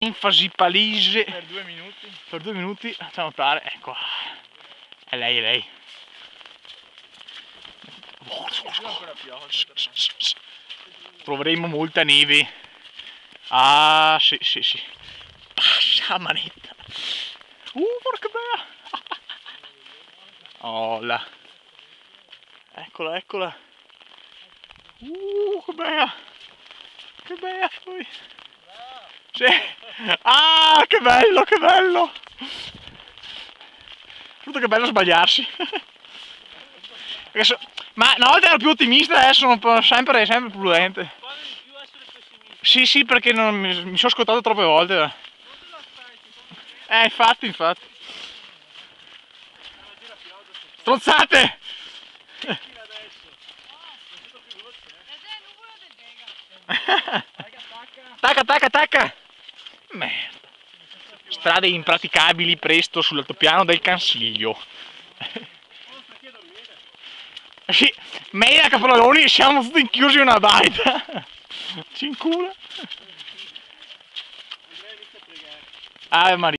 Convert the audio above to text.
enfasi palese. Per 2 minuti. Per 2 minuti, facciamo notare, ecco. È lei, è lei. Troveremo molta neve. Ah, sì, sì, sì. Pascia manetta. Porca bella. Oh là. Eccola, eccola. Che bella. Che bella poi. Sì. Ah, che bello, che bello. Tutto che bello sbagliarsi. Ma una volta ero più ottimista, adesso sono sempre prudente. Sì, sì, perché non mi sono scottato troppe volte. Infatti. Stronzate! Attacca! Merda. Strade impraticabili presto sull'altopiano del Cansiglio. Sì, me e Capolaloni siamo tutti chiusi in una baita. Ci incula. Ave Maria.